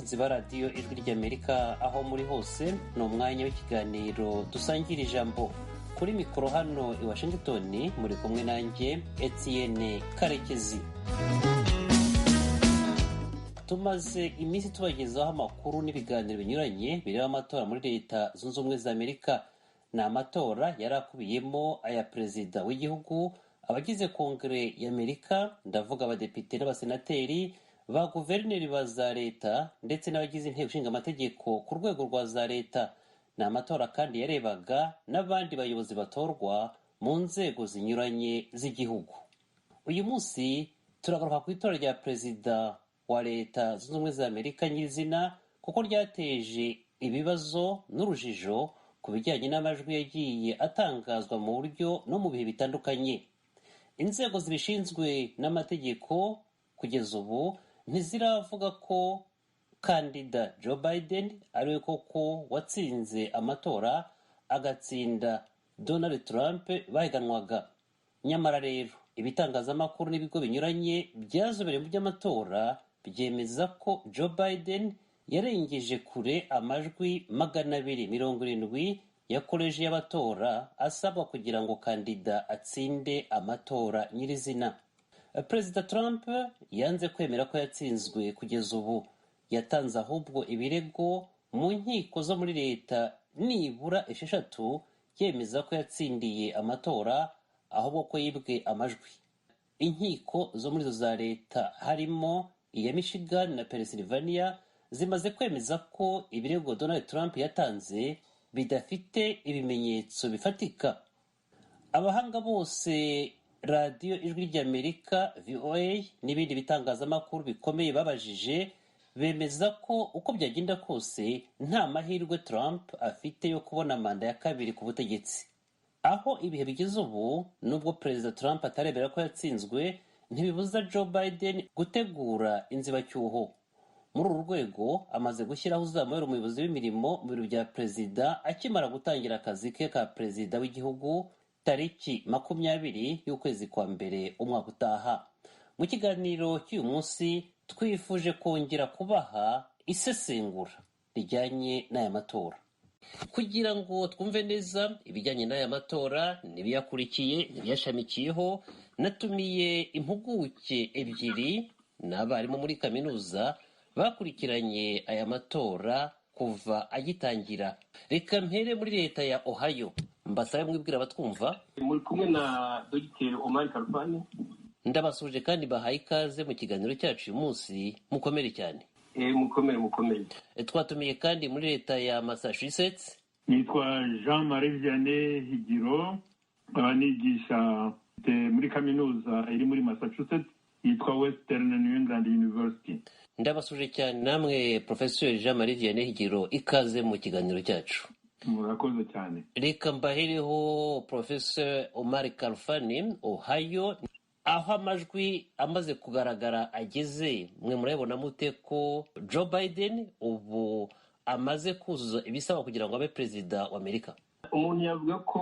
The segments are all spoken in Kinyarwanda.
Ziba radiyo ijwi ry'Amerika aho muri hose ni umwanya w'ikiganiro dusangira ijambo. Kuri mikoro hano i Washington muri kumwe nanjye Etienne Karekezi. Tumaze iminsi tubagezaho amakuru n'ibiganiro binyuranye bireba amatora muri Leta Zunze Ubumwe za Amerika. Ni amatora yari akubiyemo aya perezida w'igihugu, abagize kongere y'Amerika, ndavuga abadepite n'abasenateri, ba guverineri ba za leta ndetse n'abagize inteko ishinga amategeko ku rwego rwa za leta. Ni amatora kandi yarebaga n'abandi bayobozi batorwa mu nzego zinyuranye z'igihugu. Uyu munsi turagaruka ku itora rya perezida wa Leta Zunze Ubumwe za Amerika nyirizina, kuko ryateje ibibazo n'urujijo ku bijyanye n'amajwi yagiye atangazwa mu buryo no mu bihe bitandukanye. Inzego zibishinzwe n'amategeko kugeza ubu ntiziravuga ko kandida Joe Biden ariwe koko watsinze amatora agatsinda Donald Trump bahiganwaga. Nyamara rero ibitangazamakuru n'ibigo binyuranye byazobereye mu by'amatora byemeza ko Joe Biden yarengeje kure amajwi 270 ya koleji y'abatora asabwa kugira ngo kandida atsinde amatora nyirizina. Perezida Trump yanze kwemera ko yatsinzwe kugeza ubu. Yatanze ahubwo ibirego mu nkiko zo muri leta nibura 6 yemeza ko yatsindiye amatora ahubwo ko yibwe amajwi. Inkiko zo muri zo za leta harimo iya Michigan na Pennsylvania zimaze kwemeza ko ibirego Donald Trump yatanze bidafite ibimenyetso bifatika. Abahanga bose radiyo ijwi ry'Amerika VOA n'ibindi bitangazamakuru bikomeye babajije bemeza ko uko byagenda kose nta mahirwe Trump afite yo kubona manda ya kabiri ku butegetsi. Aho ibihe bigeze ubu, nubwo perezida Trump atarebera ko yatsinzwe, ntibibuza Joe Biden gutegura inzibacyuho. Muri uru rwego amaze gushyiraho uzamubera umuyobozi w'imirimo mu biro bya perezida akimara gutangira akazi ke ka perezida w'igihugu tariki 20 y'ukwezi kwa mbere umwaka utaha. Mu kiganiro cy'uyu munsi twifuje kongera kubaha isesengura rijyanye n'aya matora. Kugira ngo twumve neza ibijyanye n'aya matora n'ibiyakurikiye n'ibiyashamikiyeho, natumiye impuguke ebyiri n'abarimu muri kaminuza bakurikiranye aya matora kuva agitangira. Reka mpere muri leta ya Ohio. Mbasabe mwibwira abatwumva. Muri kumwe na Dr. Omar Kalfani. Ndabasuje kandi bahaye ikaze mu kiganiro cyacu uyu munsi. Mukomere cyane. Mukomere. Twatumiye kandi muri leta ya Massachusetts. Nitwa Jean-Marie Vianney Higiro, nigisha muri kaminuza iri muri Massachusetts yitwa Western New England University. Ndabasuje cyane namwe Professor Jean-Marie Vianney Higiro, ikaze mu kiganiro cyacu. Murakoze cyane. Reka mbahereho Professor Omar Kalfani, Ohio, aho amajwi amaze kugaragara ageze. Mwe murabona mute ko Joe Biden ubu amaze kuzuza ibisaba kugira ngo abe perezida wa Amerika? Umuntu yavuga ko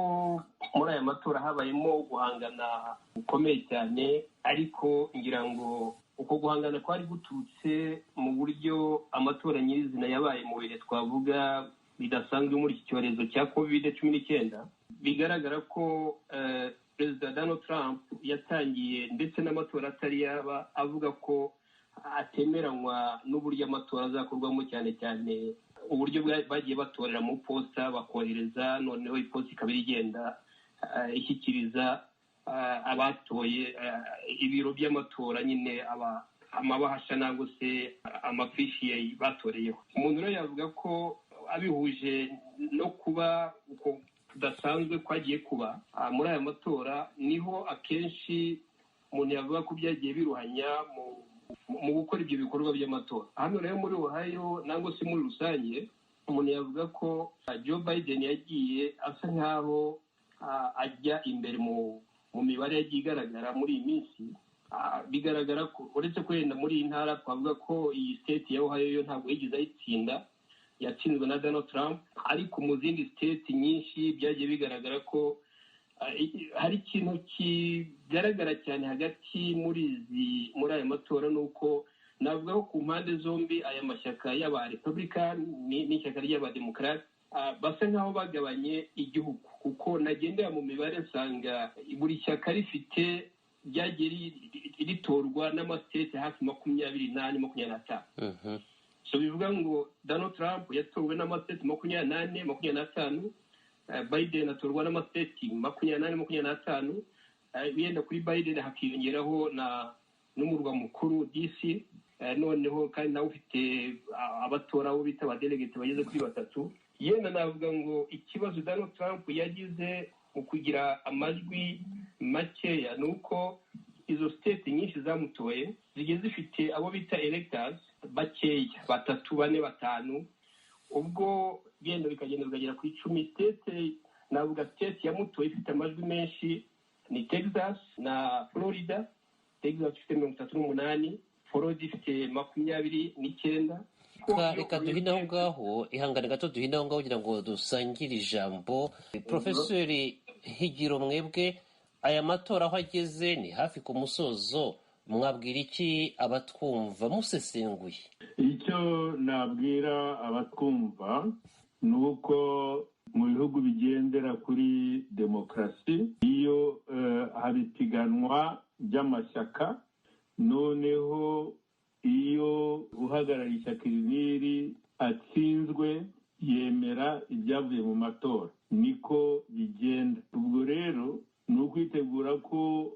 muri aya matora habayemo guhangana gukomeye cyane, ariko ngira ngo uko guhangana kwari guturutse mu buryo amatora nyirizina yabaye mu bihe twavuga bidasanzwe muri iki cyorezo cya COVID-19. Bigaragara ko perezida Donald Trump yatangiye ndetse n'amatora atari yaba avuga ko atemeranywa n'uburyo amatora azakorwamo, cyane cyane uburyo bagiye batorera mu posta bakohereza, noneho iposta ikaba igenda ishyikiriza abatoye ibiro by'amatora, nyine amabahasha nangwa se amafishi batoreyeho. Umuntu rero yavuga ko abihuje no kuba uko kudasanzwe kwagiye kuba muri aya matora, niho akenshi umuntu yavuga ko byagiye biruhanya mu gukora ibyo bikorwa by'amatora. Hano rero muri Ohio nangwa se muri rusange, umuntu yavuga ko Joe Biden yagiye asa nkaho ajya imbere mu mibare yagiye igaragara muri iyi minsi. Bigaragara ko uretse ko yenda muri iyi ntara twavuga ko iyi state ya Ohio yo ntabwo yigeze ayitsinda, yatsinzwe na Donald Trump, ariko mu zindi state nyinshi byagiye bigaragara ko hari ikintu kigaragara cyane hagati muri aya matora, nuko navuga ko ku mpande zombi aya mashyaka y'aba Republican n'ishyaka ry'abademokarate basa nk'aho bagabanye igihugu, kuko nagendera mu mibare nsanga buri shyaka rifite ryagiye ritorwa n'amasiteti hafi 28-25. So bivuga ngo Donald Trump yatowe n'amasiteti 28-25, Biden atorwa n'amasiteti 28-25, yenda kuri Biden hakiyongeraho n'umurwa mukuru DC, noneho kandi nawe ufite abatora abo bita abadelegate bageze kuri 3. Yenda navuga ngo ikibazo Donald Trump yagize mu kugira amajwi makeya ni uko izo state nyinshi zamutoye zigiye zifite abo bita electors bakeya, 3, 4, 5, ubwo genda bikagenda bikagera ku 10 state. Navuga state yamutoye ifite amajwi menshi ni Texas na Florida. Texas ifite 38, Florida ifite 29. Reka duhine aho ngaho, ihangane gato duhine aho ngaho kugira ngo dusangire ijambo. Profeseri Higiro, mwebwe aya matora aho ageze ni hafi ku musozo, mwabwira iki abatwumva musesenguye? Icyo nabwira abatwumva ni uko mu bihugu bigendera kuri demokarasi iyo habipiganwa by'amashyaka, noneho iyo uhagarariye ishyaka iri atsinzwe yemera ibyavuye mu matora, niko bigenda. Ubwo rero ni ukwitegura ko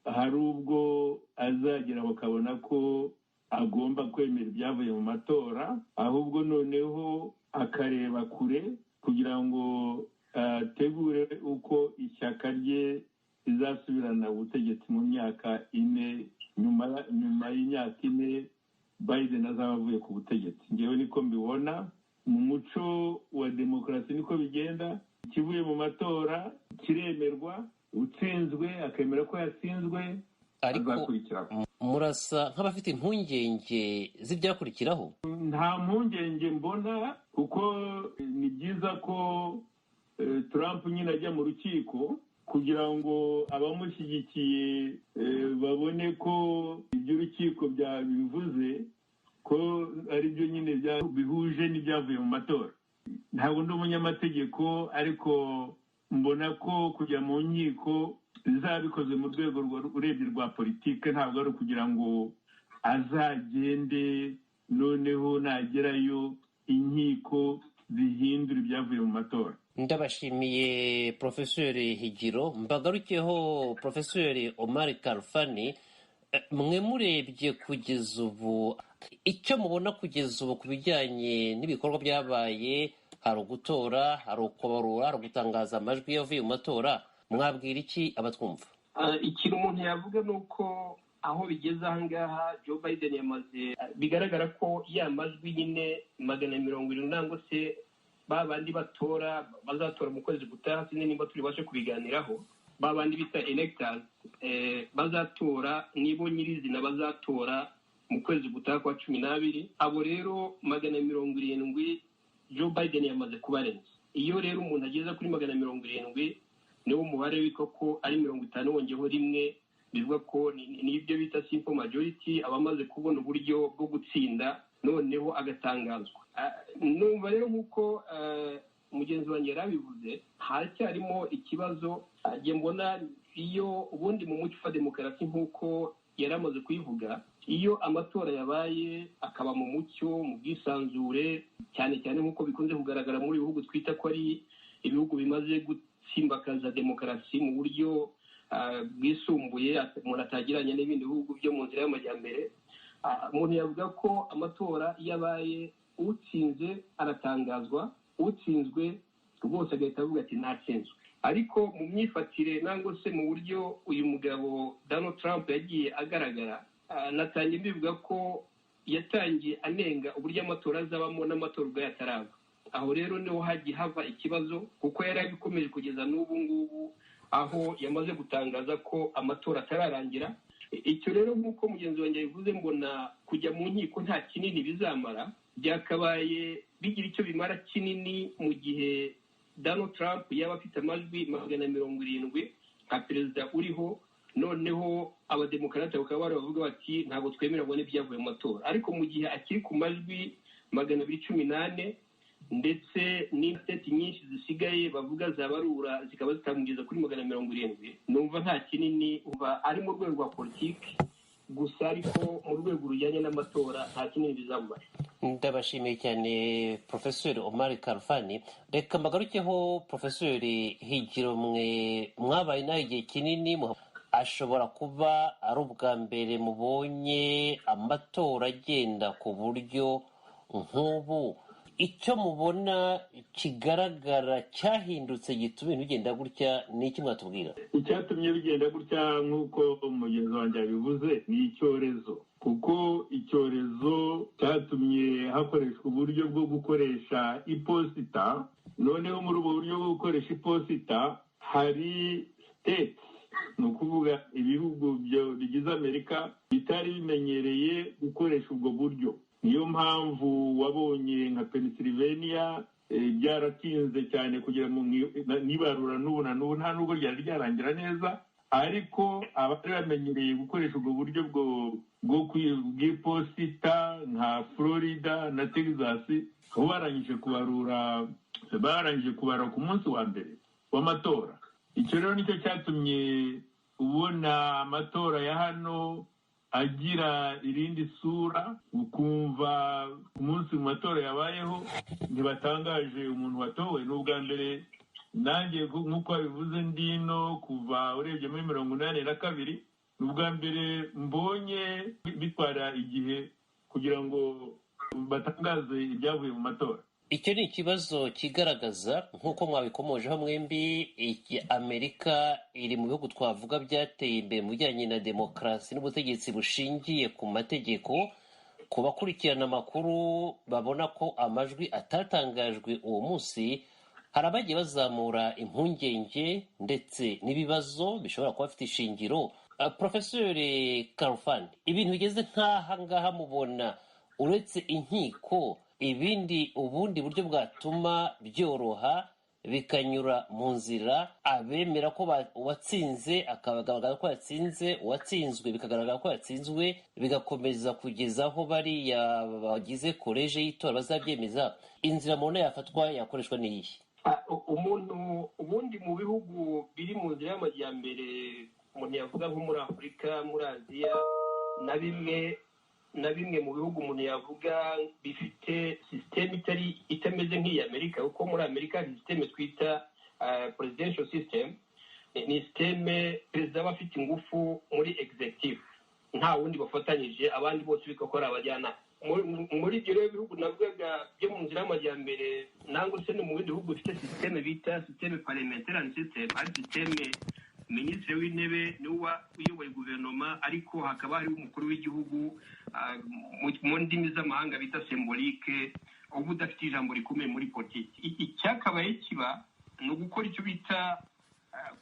hari ubwo azagera bakabona ko agomba kwemera ibyavuye mu matora, ahubwo noneho akareba kure kugira ngo ategure uko ishyaka rye rizasubirana ubutegetsi mu myaka 4, nyuma y'imyaka 4 Biden azaba avuye ku butegetsi. Ngewe niko mbibona, mu muco wa demokarasi niko bigenda. Ikivuye mu matora kiremerwa, utsinzwe akemera ko yatsinzwe, azakurikiraho. Murasa nk'abafite impungenge z'ibyakurikiraho? Nta mpungenge mbona, kuko ni byiza ko Trump nyine ajya mu rukiko kugira ngo abamushyigikiye babone ko ibyo urukiko byabivuze ko ari byo nyine bihuje n'ibyavuye mu matora. Ntabwo ndi umunyamategeko, ariko mbona ko kujya mu nkiko bizaba bikoze mu rwego urebye rwa politike, ntabwo ari ukugira ngo azagende noneho nagerayo inkiko zihindura ibyavuye mu matora. Ndabashimiye Profeseri Higiro. Mbagarukeho Profeseri Omar Khalfani, mwe murebye kugeza ubu icyo mubona kugeza ubu ku bijyanye n'ibikorwa byabaye, hari ugutora, hari ukubarura, hari ugutangaza amajwi yavuye mu matora, mwabwira iki abatwumva? Ikintu umuntu yavuga ni uko aho bigeze aha ngaha Joe Biden yamaze, bigaragara ko ya majwi nyine 270 nangwa se babandi bazatora mu kwezi gutaha, sinzi nimba turibashe kubiganiraho, babandi bita electors bazatora nibo nyirizina bazatora mu kwezi gutaha kwa 12. Abo rero 270 Joe Biden yamaze kubarenza. Iyo rero umuntu ageze kuri 270 niwo mubare wiko ko ari 50 wongeho rimwe, bivuga ko nibyo bita simple majority, abamaze kubona uburyo bwo gutsinda noneho agatangazwa. Numva rero nk'uko mugenzi wanjye yarabivuze, haracyarimo ikibazo. Njye mbona iyo ubundi mu muco wa demokarasi nk'uko yaramaze kuyivuga, iyo amatora yabaye akaba mu mucyo, mu bwisanzure, cyane cyane nk'uko bikunze kugaragara muri ibihugu twita ko ari ibihugu bimaze gutsimbakaza demokarasi mu buryo bwisumbuye, umuntu atagiranye n'ibindi bihugu byo mu nzira y'amajyambere, umuntu yavuga ko amatora yabaye utsinze aratangazwa, utsinzwe rwose agahita avuga ati natsinzwe. Ariko mu myifatire nangwa se mu buryo uyu mugabo Donald Trump yagiye agaragara, natangiye mbivuga ko yatangiye anenga uburyo amatora azabamo n'amatora ubwayo ataraba. Aho rero niho hagiye hava ikibazo, kuko yari abikomeje kugeza n'ubu ngubu, aho yamaze gutangaza ko amatora atararangira. Icyo rero nk'uko mugenzi wanjye yabivuze, mbona kujya mu nkiko nta kinini bizamara, byakabaye bigira icyo bimara kinini mu gihe Donald Trump yaba afite amajwi 270 nka perezida uriho, noneho abademokarate bakaba bari bavuga bati ntabwo twemeranywa n'ibyavuye mu matora, ariko mu gihe akiri ku majwi 218 ndetse n'inteti nyinshi zisigaye bavuga zabarura zikaba zitamugeza kuri 170, numva nta kinini uba ari mu rwego rwa politiki gusa, ariko mu rwego rujyanye n'amatora nta kinini bizamara. Ndabashimiye cyane Profesor Omar Khalfan. Reka mbagarukeho Profesor Higiro, mwe mwabaye naho igihe kinini, ashobora kuba ari ubwa mbere mubonye amatora agenda ku buryo nk'ubu. Icyo mubona kigaragara cyahindutse gituma ibintu bigenda gutya ni iki mwatubwira? Icyatumye bigenda gutya nk'uko umugenzi wanjye yabivuze ni icyorezo, kuko icyorezo cyatumye hakoreshwa uburyo bwo gukoresha iposita. Noneho muri ubwo buryo bwo gukoresha iposita hari state, ni ukuvuga ibihugu bigize Amerika bitari bimenyereye gukoresha ubwo buryo. Niyo mpamvu wabonye nka Pennsylvania byaratinze cyane kugira ngo nibarura n'ubu nta nubwo ryari ryarangira neza, ariko abari bamenyereye gukoresha ubwo buryo bw'iposita nka Florida na Texas barangije kubara ku munsi wa mbere w'amatora. Icyo rero nicyo cyatumye ubona amatora ya hano agira irindi sura, ukumva umunsi mu matora yabayeho ntibatangaje umuntu watowe. Ni ubwa mbere nanjye nk'uko babivuze ndino kuva urebye muri 82, ni ubwa mbere mbonye bitwara igihe kugira ngo batangaze ibyavuye mu matora. Icyo ni ikibazo kigaragaza nk'uko mwabikomojeho mwembi, Amerika iri mu bihugu twavuga byateye imbere mu bijyanye na demokarasi n'ubutegetsi bushingiye ku mategeko. Ku bakurikirana amakuru babona ko amajwi atatangajwe uwo munsi, hari abagiye bazamura impungenge ndetse n'ibibazo bishobora kuba bifite ishingiro. Profesor Khalfan, ibintu bigeze nk'aha ngaha mubona uretse inkiko ubundi buryo bwatuma byoroha bikanyura mu nzira, abemera ko uwatsinze akagaragara ko yatsinze, uwatsinzwe bikagaragara ko yatsinzwe, bigakomeza kugeza aho bariya bagize koleje y'itora bazabyemeza, inzira mubona yafatwa yakoreshwa n'iyi? Ubundi mu bihugu biri mu nzira y'amajyambere, umuntu yavuga nko muri Afurika, muri Aziya na bimwe mu bihugu umuntu yavuga bifite sisiteme itameze nk'iyi Amerika, kuko muri Amerika hari sisiteme twita presidential system. Ni sisiteme perezida aba afite ingufu muri executive, nta wundi bafatanyije, abandi bose bigakora abajyanama. Muri ibyo rero bihugu navugaga byo mu nzira y'amajyambere, nangwa se no mu bindi bihugu bifite sisiteme bita sisiteme parliamentary system, ari sisiteme minisitiri w'intebe niwe uyoboye guverinoma, ariko hakaba hariho umukuru w'igihugu mu ndimi z'amahanga bita symbolique, uba udafite ijambo rikomeye muri politiki. Icyakabaye kiba ni ugukora icyo bita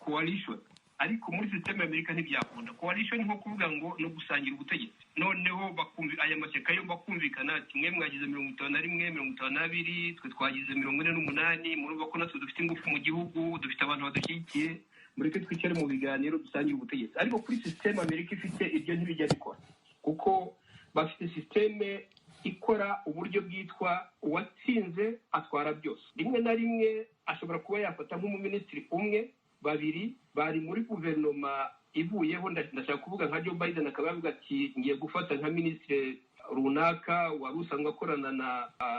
coalition, ariko muri sisiteme y'Amerika ntibyakunda. Coalition nko kuvuga ngo no gusangira ubutegetsi, noneho aya mashyaka yo bakumvikana ati mwe mwagize 51, 52, twe twagize 48, murumva ko natwe dufite ingufu mu gihugu, dufite abantu badushyigikiye, mureke twicare mu biganiro dusangire ubutegetsi. Ariko kuri sisiteme Amerika ifite ibyo ntibijya bikora, kuko bafite sisiteme ikora uburyo bwitwa uwatsinze atwara byose. Rimwe na rimwe ashobora kuba yafata nk'umuminisitiri umwe, babiri bari muri guverinoma ivuyeho, ndashaka kuvuga nka Joe Biden akaba yavuga ati ngiye gufata nka minisitiri runaka wari usanzwe akorana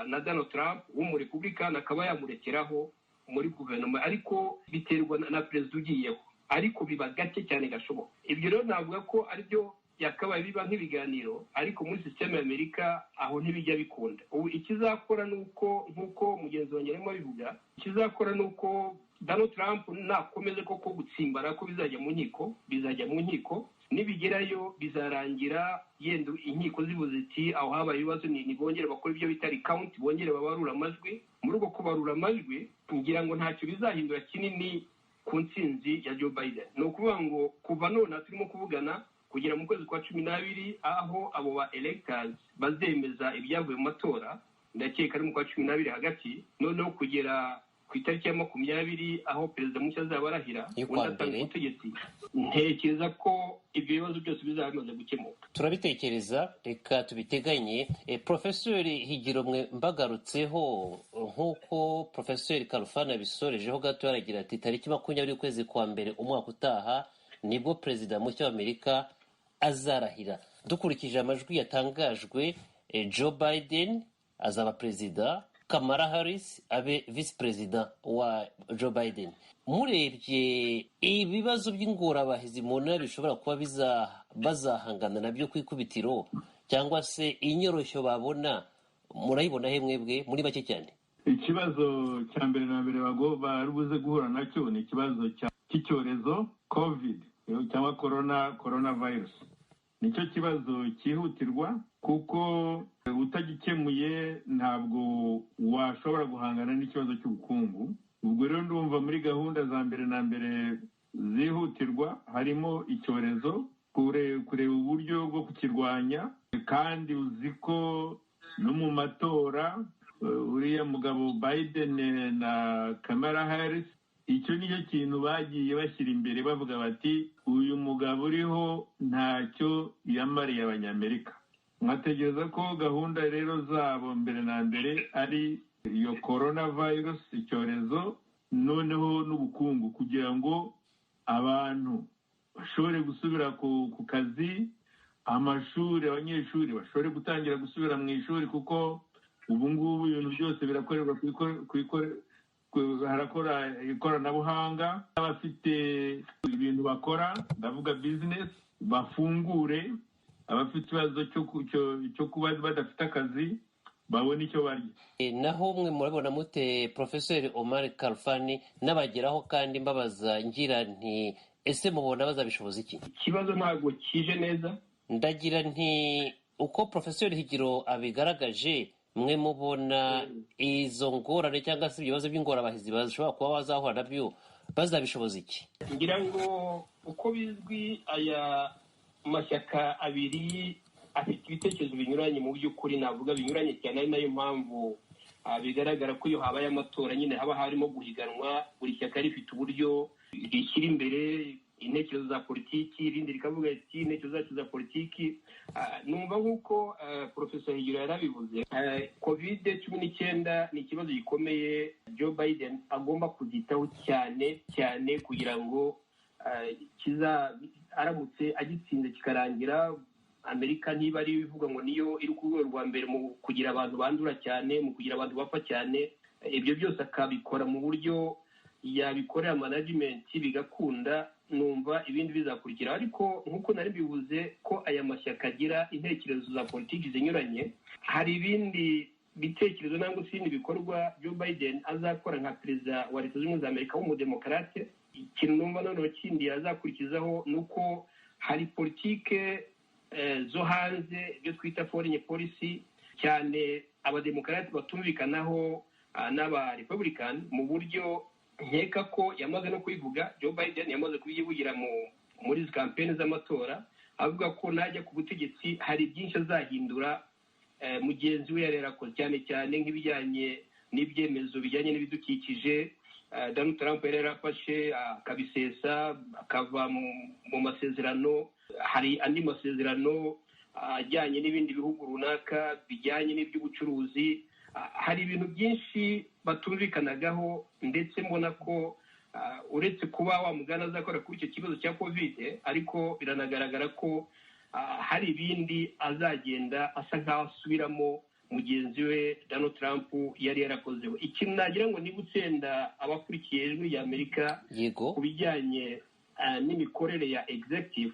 na Donald Trump w'umurepublikani, akaba yamurekeraho muri guverinoma, ariko biterwa na perezida ugiyeho, ariko biba gake cyane gashoboka. Ibyo rero navuga ko aribyo yakabaye biba nk'ibiganiro, ariko muri sisiteme y'Amerika aho ntibijya bikunda. Ubu ikizakora ni uko, nk'uko mugenzi wanjye arimo abivuga, ikizakora ni uko Donald Trump nakomeze koko gutsimbara ko bizajya mu nkiko, nibigerayo bizarangira yenda inkiko zivuze iti aho habaye ibibazo ni bongere bakora ibyo bita recount, bongere babarura amajwi. Muri uko kubarura amajwi ngira ngo ntacyo bizahindura kinini ku ntsinzi ya Joe Biden. Ni ukuvuga ngo kuva none turimo kuvugana kugera mu kwezi kwa 12 aho abo ba electors bazemeza ibyavuye mu matora, ndakeka ari mu kwa 12 hagati, noneho kugera ku itariki ya 20 aho perezida mushya azaba arahira Y'ukwa undi atanga mbere. ubutegetsi, ntekereza ko ibyo bibazo byose bizaba bimaze gukemuka. turabitekereza, reka tubiteganye. Profeseri Higiro, mwe mbagarutseho nk'uko Profeseri Kalfan abisorejeho gato, yaragira ati tariki 20 ukwezi kwa mbere umwaka utaha nibwo perezida mushya wa Amerika azarahira. Dukurikije amajwi yatangajwe, Joe Biden azaba perezida, Kamala Harris abe visi perezida wa Joe Biden. Murebye ibibazo by'ingorabahizi mubona bishobora kuba bazahangana nabyo ku ikubitiro, cyangwa se inyoroshyo babona, murayibona he mwebwe muri make cyane? ikibazo cya mbere na mbere bari buze guhura nacyo ni ikibazo cy'icyorezo covid cyangwa coronavirus. nicyo kibazo cyihutirwa, kuko utagikemuye ntabwo washobora guhangana n'ikibazo cy'ubukungu. ubwo rero ndumva muri gahunda za mbere na mbere zihutirwa harimo icyorezo, kureba uburyo bwo kukirwanya. kandi uzi ko no mu matora uriya mugabo Biden na Kamala Harris, icyo nicyo kintu bagiye bashyira imbere, bavuga bati uyu mugabo uriho ntacyo yamariye abanyamerika. mwategereza ko gahunda rero zabo mbere na mbere ari iyo coronavirus, icyorezo, noneho n'ubukungu, kugira ngo abantu bashobore gusubira ku kazi, amashuri, abanyeshuri bashobore gutangira gusubira mu ishuri, kuko ubu ngubu ibintu byose birakorerwa harakora ikoranabuhanga. abafite ibintu bakora, ndavuga business, bafungure. abafite ikibazo cyo kuba badafite akazi babona icyo barya. Naho mwe murabona mute Profeseri Omar Kalfan? Nabageraho kandi mbabaza ngira nti ese mubona bazabishoboza iki? Ikibazo ntabwo kije neza. Ndagira nti uko Profeseri Higiro abigaragaje, mwe mubona izo ngorane cyangwa se ibibazo by'ingorabahizi bashobora kuba bazahura nabyo bazabishoboza iki? Ngira ngo uko bizwi, aya mashyaka abiri afite ibitekerezo binyuranye, mu by'ukuri navuga binyuranye cyane, ari nayo mpamvu bigaragara ko iyo habaye amatora nyine haba harimo guhiganwa, buri shyaka rifite uburyo rishyira imbere intekerezo za politiki, irindi rikavuga ati intekerezo zacu za politiki. Numva nk'uko Profesor Higiro yarabivuze, COVID-19 ni ikibazo gikomeye Joe Biden agomba kuzitaho cyane cyane, kugira ngo aramutse agitsinze kikarangira, Amerika ntiba ari bivuga ngo niyo iri ku rwego rwa mbere mu kugira abantu bandura cyane, mu kugira abantu bapfa cyane. Ibyo byose akabikora mu buryo yabikorera management bigakunda, numva ibindi bizakurikira. Ariko nk'uko nari bivuze ko aya mashyaka agira intekerezo za politiki zinyuranye, hari ibindi bitekerezo nangwa se ibindi bikorwa Joe Biden azakora nka perezida wa Leta Zunze Ubumwe za Amerika w'umudemokarate. Ikintu numva noneho kindi azakurikizaho ni uko hari politike zo hanze, ibyo twita foreign policy, cyane abademokarate batumvikanaho n'aba Republican, mu buryo nkeka ko yamaze no kubivuga. Joe Biden yamaze kubivugira muri kampeni z'amatora, avuga ko najya ku butegetsi hari byinshi azahindura mugenzi we yari yarakoze, cyane cyane nk'ibijyanye n'ibyemezo bijyanye n'ibidukikije. Donald Trump yari yarafashe akabisesa, akava mu masezerano. Hari andi masezerano ajyanye n'ibindi bihugu runaka bijyanye n'iby'ubucuruzi. Hari ibintu byinshi batumvikanagaho, ndetse mbona ko uretse kuba wa mugana azakora kuri icyo kibazo cya covid, ariko biranagaragara ko hari ibindi azagenda asa nk'aho asubiramo mugenzi we Donald Trump yari yarakozeho. Ikintu nagira ngo ni gutsenda abakurikiye ijwi rya Amerika ku bijyanye n'imikorere ya executive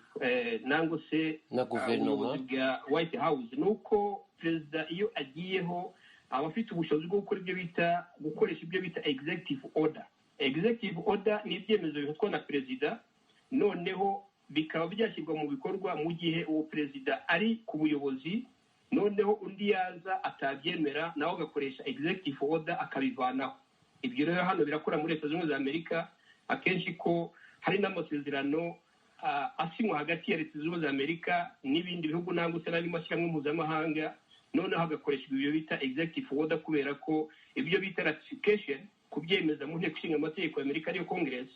nangwa se ubuyobozi bwa White House, ni uko perezida iyo agiyeho aba afite ubushobozi bwo gukoresha ibyo bita executive order. Executive order ni ibyemezo bifatwa na perezida, noneho bikaba byashyirwa mu bikorwa mu gihe uwo perezida ari ku buyobozi, noneho undi yaza atabyemera nawe agakoresha executive order akabivanaho. Ibyo rero hano birakora muri Leta Zunze Ubumwe za Amerika akenshi, ko hari n'amasezerano asinywa hagati ya Leta Zunze Ubumwe za Amerika n'ibindi bihugu nangwa se n'andi mashyirahamwe mpuzamahanga, noneho hagakoreshwa ibyo bita executive order, kubera ko ibyo bita ratification kubyemeza mu nteko ishinga amategeko y'Amerika ariyo Congress,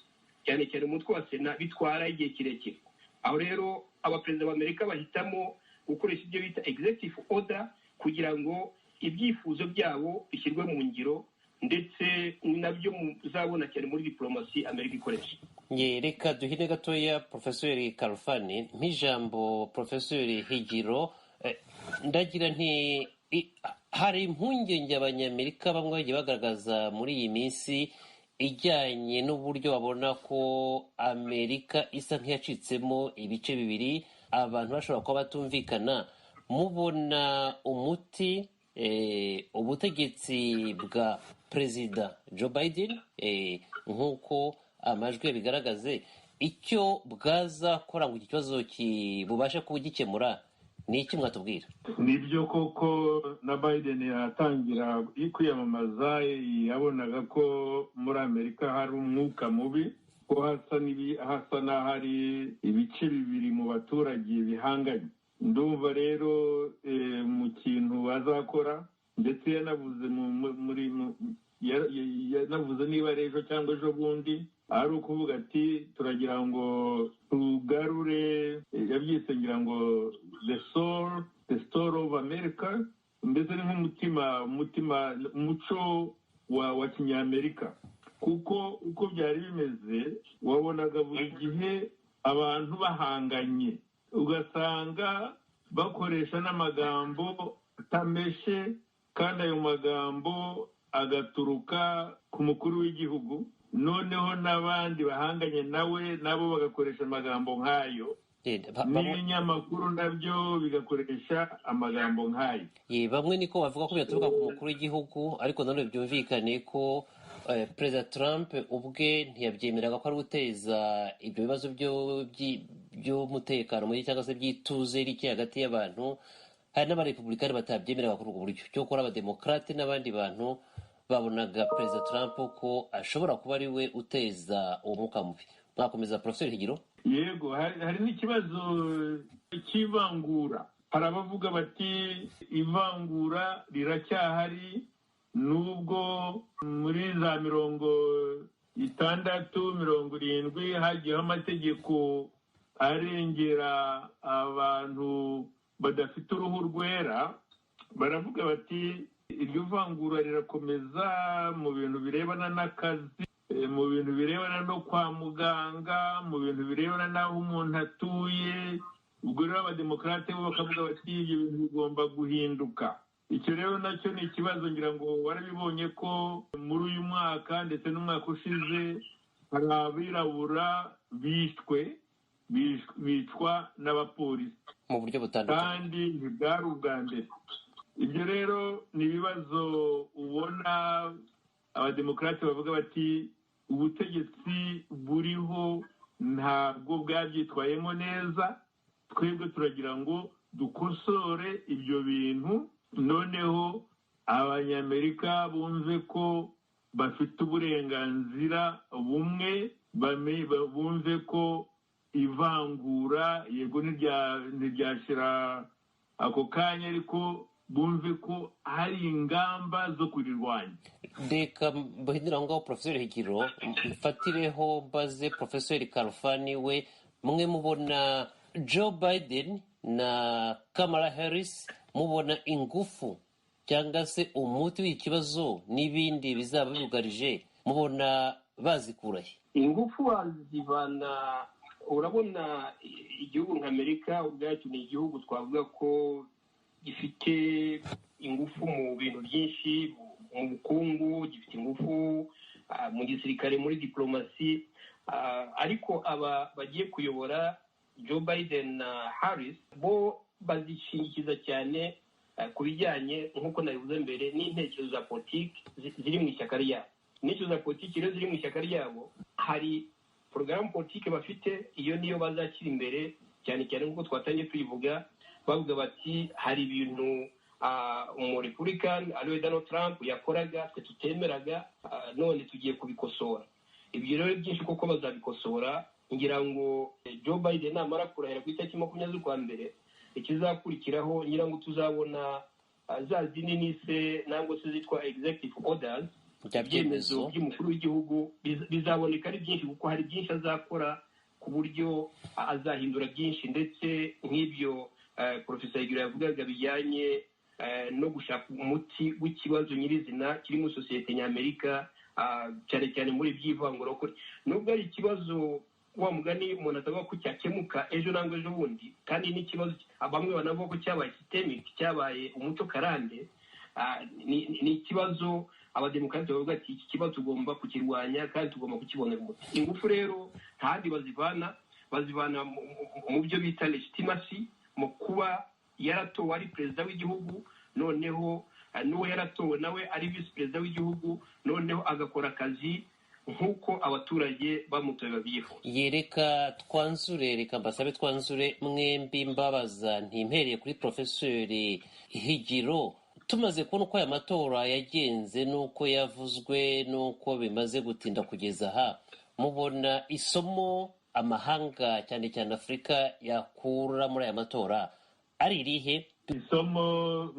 cyane cyane umutwe wa Sena, bitwara igihe kirekire. Aho rero abaperezida b'Amerika bahitamo gukoresha ibyo bita executive order kugira ngo ibyifuzo byabo bishyirwe mu ngiro, ndetse nabyo muzabona cyane muri diplomasi Amerika ikoresha. Reka duhine gatoya Profeseri Kalfani nk'ijambo Profeseri Higiro, ndagira nti hari impungenge abanyamerika bamwe bagiye bagaragaza muri iyi minsi ijyanye n'uburyo babona ko Amerika isa nk'iyacitsemo ibice bibiri, abantu bashobora kuba batumvikana. Mubona umuti ubutegetsi bwa Perezida Joe Biden nk'uko amajwi bigaragaze icyo bwazakora ngo iki kibazo bubashe kubugikemura, ni iki mwatubwira? Nibyo koko na Biden yatangira kwiyamamaza yabonaga ko muri Amerika hari umwuka mubi, ko hasa n'ahari ibice bibiri mu baturage bihanganye. Ndumva rero mu kintu bazakora, ndetse yanavuze niba ari ejo cyangwa ejo bundi ari ukuvuga ati turagira ngo tugarure, yabyise ngira ngo the soul of America, mbese ni umuco wa kinyamerika. Kuko uko byari bimeze wabonaga buri gihe abantu bahanganye, ugasanga bakoresha n'amagambo atameshe, kandi ayo magambo agaturuka ku mukuru w'igihugu, noneho n'abandi bahanganye nawe nabo bagakoresha amagambo nk'ayo, n'ibinyamakuru nabyo bigakoresha amagambo nk'ayo. Bamwe niko bavuga ko byaturuka ku mukuru w'igihugu, ariko nanone byumvikane ko Perezida Trump ubwe ntiyabyemeraga ko ari guteza ibyo bibazo by'umutekano muke cyangwa se by'ituze rike hagati y'abantu. Hari n'abarepublikani batabyemeraga kuri ubwo buryo, cyokora abademokarate n'abandi bantu babonaga Perezida Trump ko ashobora kuba ari we uteza uwo mwuka mubi. Mwakomeza Profeseri Higiro? Yego, hari n'ikibazo cy'ivangura. Hari abavuga bati ivangura riracyahari, nubwo muri za 60, 70 hagiyeho amategeko arengera abantu badafite uruhu rwera. Baravuga bati iryo vangura rirakomeza mu bintu birebana n'akazi, mu bintu birebana no kwa muganga, mu bintu birebana n'aho umuntu atuye. Ubwo rero abademokarate bo bakavuga bati ibyo bintu bigomba guhinduka. Icyo rero nacyo ni ikibazo, ngira ngo warabibonye ko muri uyu mwaka ndetse n'umwaka ushize hari abirabura bicwa n'abapolisi mu buryo butandukanye, kandi ntibwari ubwa mbere. Ibyo rero ni ibibazo ubona abademokarate bavuga bati ubutegetsi buriho ntabwo bwabyitwayemo neza, twebwe turagira ngo dukosore ibyo bintu, noneho abanyamerika bumve ko bafite uburenganzira bumwe, bumve ko ivangura yego ntiryashira ako kanya, ariko bumve ko hari ingamba zo kurirwanya. Reka mbahindura aho ngaho Profeseri Higiro, mfatireho mbaze Profeseri Kalfani we, mwe mubona Joe Biden na Kamala Harris, mubona ingufu cyangwa se umuti w'ikibazo n'ibindi bizaba bibugarije, mubona bazikurahe? Ingufu wazivana, urabona igihugu nk'Amerika ubwacyo ni igihugu twavuga ko gifite ingufu mu bintu byinshi, mu bukungu, gifite ingufu mu gisirikare, muri diplomasi, ariko aba bagiye kuyobora Joe Biden na Harris bo bazishingikiza cyane ku bijyanye nk'uko nabivuze mbere n'intekerezo za politiki ziri mu ishyaka ryabo. Intekerezo za politiki rero ziri mu ishyaka ryabo, hari porogaramu politiki bafite, iyo niyo bazashyira imbere cyane cyane nk'uko twatangiye tuyivuga, bavuga bati hari ibintu umurepublican ariwe Donald Trump yakoraga twe tutemeraga, none tugiye kubikosora. Ibyo rero byinshi koko bazabikosora. Ngira ngo Joe Biden namara kurahira ku itariki 20 z'ukwa mbere, ikizakurikiraho ngira ngo tuzabona za zindi nise nangwa se zitwa executive orders ibyemezo by'umukuru w'igihugu bizaboneka ari byinshi, kuko hari byinshi azakora ku buryo azahindura byinshi, ndetse nk'ibyo Profesa Higiro yavugaga bijyanye no gushaka umuti w'ikibazo nyirizina kiri muri sosiyete ny'Amerika, cyane cyane muri by'ivangura. Nubwo ari ikibazo wa mugani umuntu atavuga ko cyakemuka ejo nangwa ejo bundi, kandi n'ikibazo bamwe banavuga ko cyabaye systemic, cyabaye umuco karande, ni ikibazo abademokarate bavuga ati iki kibazo tugomba kukirwanya kandi tugomba kukibonera umuti. Ingufu rero ntahandi bazivana mu byo bita legitimacy, mu kuba yaratowe ari perezida w'igihugu, noneho n'uwo yaratowe nawe ari visi perezida w'igihugu, noneho agakora akazi nk'uko abaturage bamutoye babyifuza. Reka mbasabe twanzure mwembi, mbabaza ntimpereye kuri Profeseri Higiro. Tumaze kubona uko aya matora yagenze n'uko yavuzwe n'uko bimaze gutinda kugeza aha, mubona isomo amahanga cyane cyane Afurika yakura muri aya matora ari irihe? Isomo,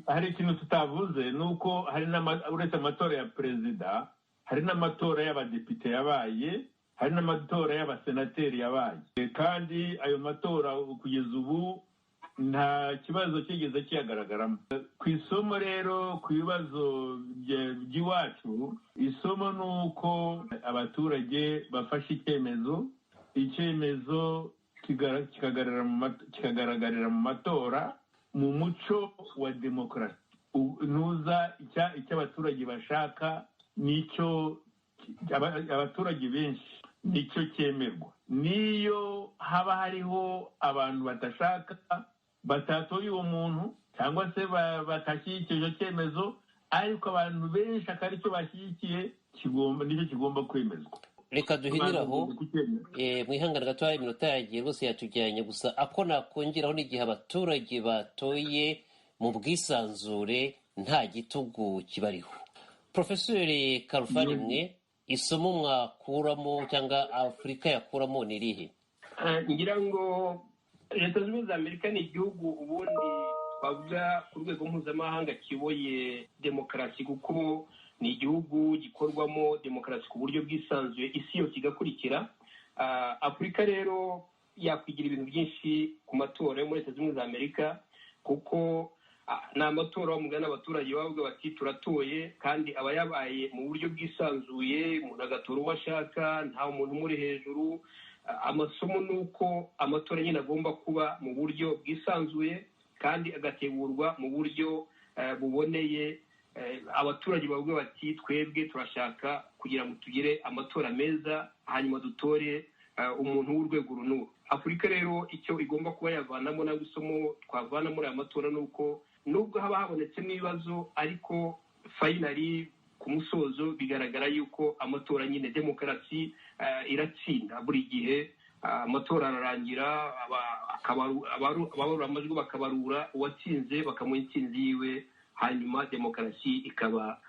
hari ikintu tutavuze, nuko hari uretse amatora ya perezida, hari n'amatora y'abadepite yabaye, hari n'amatora y'abasenateri yabaye, kandi ayo matora kugeza ubu nta kibazo kigeze kiyagaragaramo. Ku isomo rero, ku bibazo by'iwacu, isomo ni uko abaturage bafashe icyemezo kikagaragarira mu matora mu muco wa demokarasi. Ntuza icyo abaturage bashaka nicyo abaturage benshi nicyo cyemerwa. Niyo haba hariho abantu batatoye uwo muntu cyangwa se batashyigikiye icyo cyemezo, ariko abantu benshi akaba aricyo bashyigikiye, nicyo kigomba kwemezwa. Reka duhinire aho, mwihangane gato, iminota yagiye rwose yatujyanye, gusa ako nakongeraho n'igihe abaturage batoye mu bwisanzure nta gitugu kibariho. Profeseri Kalfan, mwe isomo mwakuramo cyangwa Afurika yakuramo ni irihe? Ngira ngo Leta Zunze Ubumwe za Amerika ni igihugu ubundi twavuga ku rwego mpuzamahanga kiyoboye demokarasi, kuko ni igihugu gikorwamo demokarasi ku buryo bwisanzuye, isi yose igakurikira. Afurika rero yakwigira ibintu byinshi ku matora yo muri Leta Zunze Ubumwe za Amerika, kuko ni amatora bamugana abaturage bavuga bati turatoye, kandi aba yabaye mu buryo bwisanzuye, umuntu agatora uwo ashaka, nta muntu umuri hejuru. Amasomo ni uko amatora nyine agomba kuba mu buryo bwisanzuye kandi agategurwa mu buryo buboneye. Abaturage bavuga bati twebwe turashaka kugira ngo tugire amatora meza, hanyuma dutore umuntu w'urwego runuru. Afurika rero icyo igomba kuba yavanamo na isomo twavana muri aya matora ni uko nubwo haba habonetsemo ibibazo, ariko finally ku musozo bigaragara yuko amatora nyine demokarasi iratsinda. Buri gihe amatora ararangira, ababarura amajwi bakabarura, uwatsinze bakamuha intsinzi yiwe, hanyuma demokarasi ikaba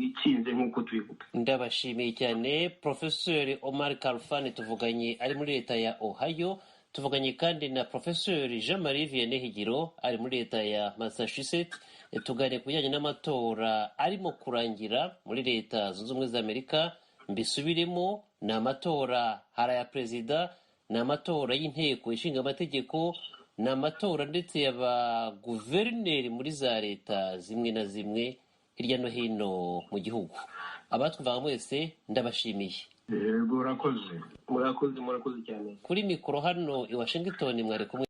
itsinze nk'uko tubivuga. Ndabashimiye cyane Profeseri Omar Kalfan, tuvuganye ari muri leta ya Ohio. Tuvuganye kandi na Profeseri Jean-Marie Vianney Higiro ari muri leta ya Massachusetts. Tuganire ku bijyanye n'amatora arimo kurangira muri Leta Zunze Ubumwe za Amerika. Mbisubiremo, ni amatora, hari aya perezida, ni amatora y'inteko ishinga amategeko, ni amatora ndetse y'abaguverineri muri za leta zimwe na zimwe hirya no hino mu gihugu. Abatwumvaga mwese ndabashimiye. Yego, murakoze cyane. Kuri mikoro hano i Washington mwari kumwe